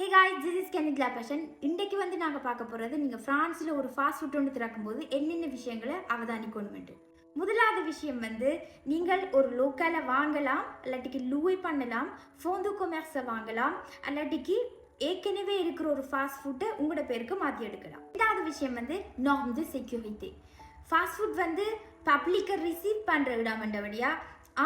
Hey guys, this is Kenneth லாபேஷன். இன்றைக்கு நாங்கள் பார்க்க போகிறது நீங்கள் ஃப்ரான்ஸில் ஒரு ஃபாஸ்ட் ஃபுட் ஒன்று திறக்கும்போது என்னென்ன விஷயங்களை அவதானிக்கணுமென்று. முதலாவது விஷயம் நீங்கள் ஒரு லோக்கலை வாங்கலாம், இல்லாட்டிக்கு லூவை பண்ணலாம், ஃபோந்து கொமர்ஸை வாங்கலாம், இல்லாட்டிக்கு ஏற்கனவே இருக்கிற ஒரு ஃபாஸ்ட் ஃபுட்டை உங்களோட பேருக்கு மாற்றி எடுக்கலாம். ரெண்டாவது விஷயம் நார்ம் தி செக்யூரிட்டி. ஃபாஸ்ட் ஃபுட் பப்ளிக்கை ரிசீவ் பண்ணுற இடம் வேண்டபடியா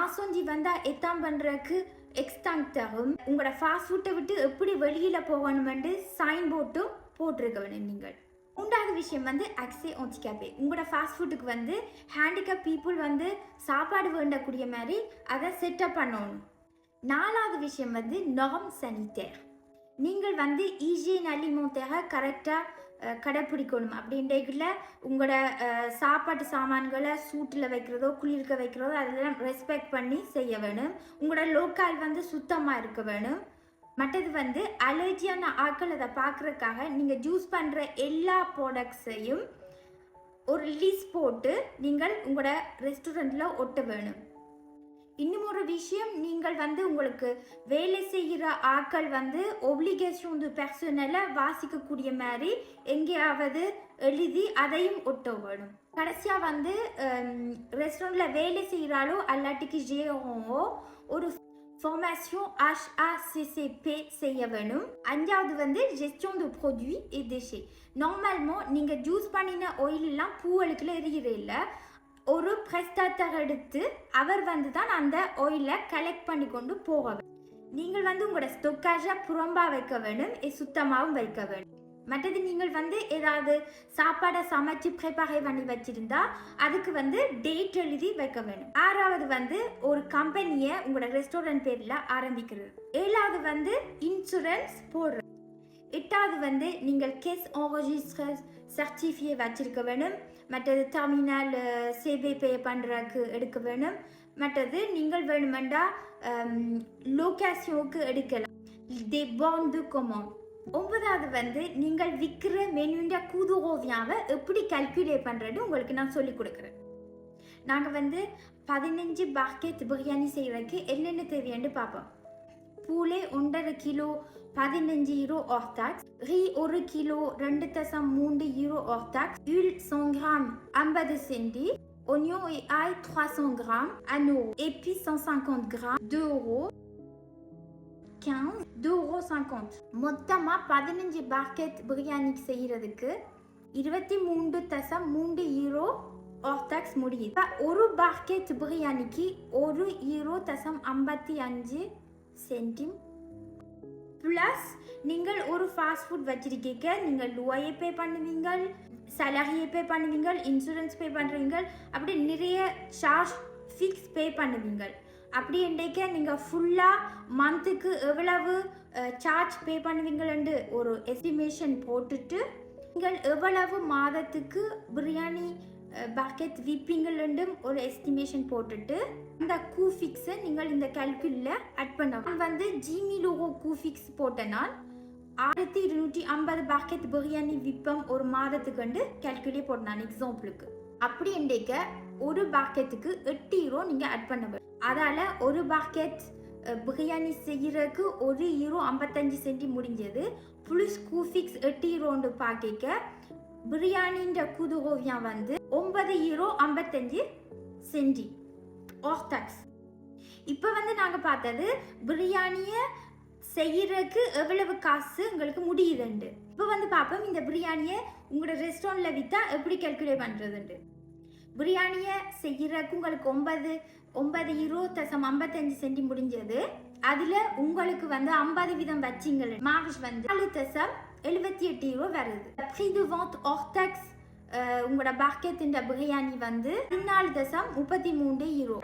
ஆசோஞ்சி வந்தால் எத்தாம் பண்ணுறதுக்கு எக்ஸ்டாங்டரும் உங்களோட ஃபாஸ்ட் ஃபுட்டை விட்டு எப்படி வெளியில் போகணுமென்று சைன் போட்டும் போட்டிருக்க வேணும். நீங்கள் மூன்றாவது விஷயம் அக்ஸே ஹேண்டிகேப்பே. உங்களோட ஃபாஸ்ட் ஃபுட்டுக்கு ஹேண்டிகேப் பீப்புள் சாப்பாடு வேண்டக்கூடிய மாதிரி அதை செட்டப் பண்ணணும். நாலாவது விஷயம் நார்ம் சானிட்டேர். நீங்கள் ஈஜியன் அலிமெண்டேரை கரெக்டாக கடைப்பிடிக்கணும். அப்படின்றதுல உங்களோட சாப்பாட்டு சாமான்களை சூட்டில் வைக்கிறதோ குளிர்க்க வைக்கிறதோ அதெல்லாம் ரெஸ்பெக்ட் பண்ணி செய்ய வேணும். உங்களோட லோக்கல் சுத்தமாக இருக்க வேணும். மற்றது அலர்ஜியான ஆட்கள் அதை பார்க்குறதுக்காக நீங்கள் யூஸ் பண்ணுற எல்லா ப்ராடக்ட்ஸையும் ஒரு லிஸ்ட் போட்டு நீங்கள் உங்களோட ரெஸ்டாரண்ட்டில் ஒட்ட வேணும். இன்னும் ஒரு விஷயம், நீங்கள் உங்களுக்கு வேலை செய்கிற ஆட்கள் ஒப்ளிகேஷன் பெர்சனலை வாசிக்கக்கூடிய மாதிரி எங்கேயாவது எழுதி அதையும் ஒட்ட வேணும். கடைசியாக ரெஸ்டாரண்ட்டில் வேலை செய்கிறாலோ அல்லாட்டிக்கு ஜேஓஓ ஒரு ஃபார்மேஷன் HACCP செய்ய வேணும். அஞ்சாவது Justin to product et déchets. நார்மல்மாக நீங்கள் ஜூஸ் பண்ணின ஆயிலெல்லாம் பூவலுக்குள்ள எரியிற இல்லை, ஒரு பிரஸ்தாத்தர் எடுத்து அவர் தான் அந்த ஆயிலை கலெக்ட் பண்ணி கொண்டு போக வேண்டும். நீங்கள் உங்களோட ஸ்டொக்காஜை புறம்பாக வைக்க வேணும், சுத்தமாகவும் வைக்க வேணும். மற்றது நீங்கள் ஏதாவது சாப்பாடை சமைச்சு ப்ரிப்பேர் பண்ணி வச்சிருந்தா அதுக்கு டேட் எழுதி வைக்க வேணும். ஆறாவது ஒரு கம்பெனியை உங்களோட ரெஸ்டாரண்ட் பேரில் ஆரம்பிக்கிறது. ஏழாவது இன்சூரன்ஸ் போடுறது. எட்டாவது நீங்கள் கேஸ் என்ரெஜிஸ்ட்ரேஷன் சர்டிஃபிகேட் வச்சிருக்க வேணும். மற்றது டெர்மினல் சேவை பே பண்ணுறதுக்கு எடுக்க வேணும். மற்றது நீங்கள் வேணுமெண்டா லொக்கேஷனுக்கு எடுக்கலாம், தே பான் டு கமாண்ட். ஒன்பதாவது நீங்கள் விற்கிற மெனுண்ட கூதுரோவியாவை எப்படி கால்குலேட் பண்ணுறது உங்களுக்கு நான் சொல்லிக் கொடுக்குறேன். நாங்கள் 15 பாக்கெட் பிரியாணி செய்கிறதுக்கு என்னென்ன தேவையான்னு பார்ப்போம். Phule 1.5 kilo 15 euro hors taxe, riz 1 kilo 2.3 euro hors taxe, huile 100 gram 50 சென்டி, oignon et ail 300 gram 1 euro, épices 150 gram 2 euro 15 2,50 €. மொத்தமாக 15 பாக்கெட் பிரியாணி செய்கிறதுக்கு 23.3 யூரோ hors taxe முடியுது. ஒரு பாக்கெட் பிரியாணிக்கு 1.55 சென்டிம் ப்ளஸ் நீங்கள் ஒரு ஃபாஸ்ட் ஃபுட் வச்சிருக்கீங்க, நீங்கள் லோயை பே பண்ணுவீங்க, சேலரியை பே பண்ணுவீங்க, இன்சூரன்ஸ் பே பண்ணுவீங்க, அப்படி நிறைய சார்ஜ் ஃபிக்ஸ் பே பண்ணுவீங்க. அப்படி என்றைக்க நீங்கள் ஃபுல்லாக மந்த்துக்கு எவ்வளவு சார்ஜ் பே பண்ணுவீங்களு ஒரு எஸ்டிமேஷன் போட்டுட்டு நீங்கள் எவ்வளவு மாதத்துக்கு பிரியாணி பாக்கெட் விற்பீங்களுண்டும் ஒரு எஸ்டிமேஷன் போட்டுட்டு அந்த கூஃபிக்ஸை நீங்கள் இந்த கால்குலில் ஆட் பண்ணலாம். ஜிமிலோகோ கூஃபிக்ஸ் போட்டனால் 1250 பாக்கெட் பிரியாணி விற்பம் ஒரு மாதத்துக்கு கால்குலேட் போட்டேன் எக்ஸாம்பிளுக்கு. அப்படி என்றைக்க ஒரு பாக்கெட்டுக்கு 8 யூரோ நீங்கள் ஆட் பண்ண வேண்டும். அதால் ஒரு பாக்கெட் பிரியாணி செய்கிறதுக்கு 1 யூரோ 55 சென்டி முடிஞ்சது. ப்ளஸ் கூஃபிக்ஸ் 8 யூரோன்னு பார்க்க பிரியாணின்ற குதுரோவியா 9 யூரோ 55 சென்டி hors taxe. இப்போ நாங்கள் பார்த்தது பிரியாணியை செய்கிறதுக்கு எவ்வளவு காசு உங்களுக்கு முடியுதுண்டு. இப்போ பார்ப்போம் இந்த பிரியாணியை உங்களோட ரெஸ்டாரண்ட்டில் விற்றா எப்படி கால்குலேட் பண்ணுறதுண்டு. பிரியாணியை செய்கிறதுக்கு உங்களுக்கு 9 யூரோ 55 சென்டி முடிஞ்சது. அதில் உங்களுக்கு 50% வச்சிங்கள் மார்ஜ் 4.78 யூரோ வருது. ப்ரீ டு வாண்ட் hors taxe உங்களோட பாக்கெட் பிரியாணி 14.33 யூரோ.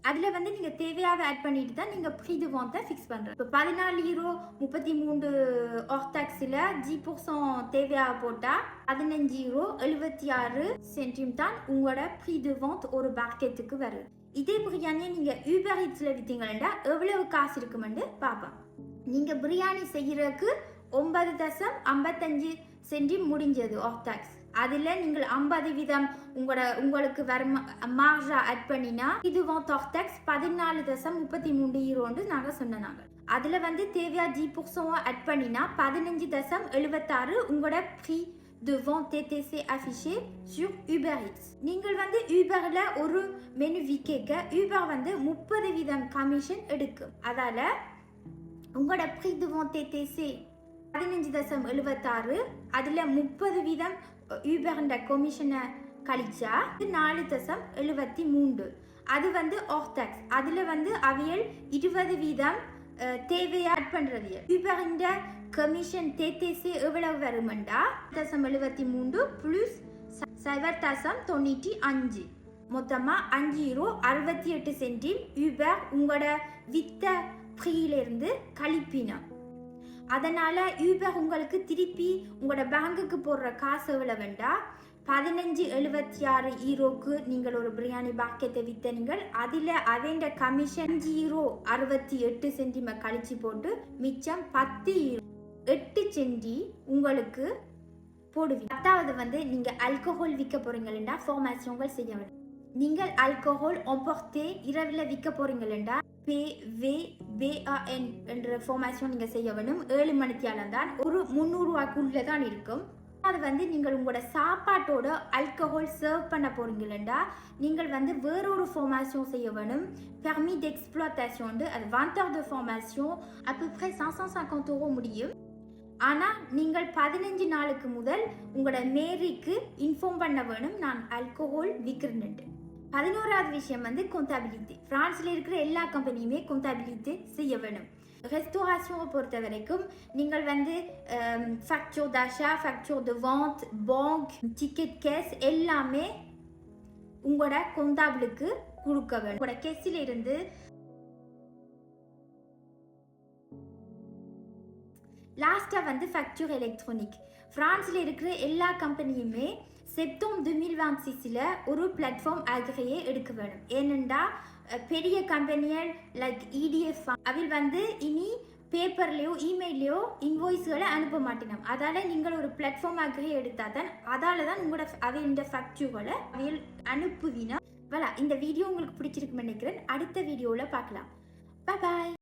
அதில் நீங்கள் தேவையாக ஆட் பண்ணிட்டு தான் நீங்கள் ப்ரீ டு வாண்ட்டை ஃபிக்ஸ் பண்ணுறது. இப்போ 14 யூரோ 33 hors taxeல 10% தேவையாக போட்டால் 15 யூரோ 76 சென்டிம் தான் உங்களோட ப்ரீ டு வாண்ட் ஒரு பாக்கெட்டுக்கு வருது. இதே பிரியாணியை நீங்கள் ஊபர் ஈட்ஸில் விற்றீங்கன்னா எவ்வளவு காசு இருக்குமென்று பார்ப்போம். நீங்கள் பிரியாணி செய்கிறதுக்கு 9.55 சென்டி முடிஞ்சது hors taxe. அதில் நீங்கள் 50% உங்களுக்கு வரும் மார்ஜா ஆட் பண்ணினா இதுவும் டாக்டெக்ஸ் 14.33 யூரோன்னு நாங்கள் சொன்னாங்க. அதில் வந்து தேவையா 10% ஆட் பண்ணினா 15.76 உங்களோட pre devant TTC affiché sur Uber Eats. நீங்கள் வந்து Uberல ஒரு மெனு விற்க Uber வந்து 30% கமிஷன் எடுக்கும். அதால உங்களோட ப்ரீ devant TTC 15.76 அதில் 30% யூபர்ன்ற கமிஷனை கழிச்சா 4.73. அது வந்து ஆஃப் டாக்ஸ். அதில் வந்து அவியல் 20% தேவையா ஆட் பண்ணுறது. யூபர்ன்ற கமிஷன் TTC எவ்வளவு வருமெண்டா 73 ப்ளஸ் 0.95 மொத்தமாக 5 யூரோ 68 சென்டில் யூபர் உங்களோட வித்த ப்ரீயிலிருந்து கழிப்பினா. அதனால் யூபர் உங்களுக்கு திருப்பி உங்களோட பேங்குக்கு போடுற காசு எவ்வளோ வேண்டாம் 15.76 யூரோக்கு நீங்கள் ஒரு பிரியாணி பாக்கெட்டை விற்ற நீங்கள் அதில் அவண்ட கமிஷன் 5 யூரோ 68 சென்டிமை கழிச்சு போட்டு மிச்சம் 10 யூரோ 8 சென்டி உங்களுக்கு போடுவீங்க. 10வது வந்து நீங்கள் ஆல்கஹால் விற்க போகிறீங்களா ஃபார்மேஷன்கள் செய்ய வேண்டும். நீங்கள் ஆல்கஹால் எம்பர்ட்டே இரவில் விற்க போகிறீங்களா PVBAN என்ற ஃபார்மேஷன் நீங்கள் செய்ய வேணும். 7 மணித்தியாலம் தான் ஒரு 300 ரூபாய்க்குள்ளே தான் இருக்கும். அது வந்து நீங்கள் உங்களோட சாப்பாட்டோட ஆல்கஹால் சர்வ் பண்ண போகிறீங்களா நீங்கள் வந்து வேறொரு ஃபார்மேஷன் செய்ய வேணும். பெர்மி d'exploitation அது 20 heures de formation à peu près 550 € முடியும். ஆனால் நீங்கள் 15 நாளுக்கு முதல் உங்களோட மேரிக்கு இன்ஃபார்ம் பண்ண வேணும் நான் ஆல்கஹால் விற்கிறேன்ட்டு. 11வது விஷயம் வந்து கொண்டாபிலிட்டி. பிரான்ஸில் இருக்கிற எல்லா கம்பெனியுமே கொண்டாபிலிட்டி செய்ய வேணும். ரெஸ்டோரேஷனை பொறுத்த வரைக்கும் நீங்கள் வந்து ஃபேக்சர் d'achat, ஃபேக்சர் de vente, பேங்க், டிக்கெட் கேஸ் எல்லாமே உங்களோட கொண்டாபிளுக்கு கொடுக்க வேணும். உங்களோட கேஸில் இருந்து லாஸ்ட்டாக வந்து ஃபேக்சர் எலக்ட்ரானிக். ஃப்ரான்ஸில் இருக்கிற எல்லா கம்பெனியுமே செப்டம்பர் 2026 ஒரு பிளாட்ஃபார்ம் ஆகிரையே எடுக்க வேணும். ஏனென்றா பெரிய கம்பெனிகள் லைக் EDF அவில் வந்து இனி பேப்பர்லேயோ இமெயிலையோ இன்வாய்ஸ்களை அனுப்ப மாட்டேனோம். அதால் நீங்கள் ஒரு பிளாட்ஃபார்ம் ஆகிரையே எடுத்தால் தான் அதால் தான் உங்களோட அவையோட ஃபேக்சர்களை அவையில் அனுப்புவீனா. இந்த வீடியோ உங்களுக்கு பிடிச்சிருக்குன்னு நினைக்கிறேன். அடுத்த வீடியோவில் பார்க்கலாம். பாய்.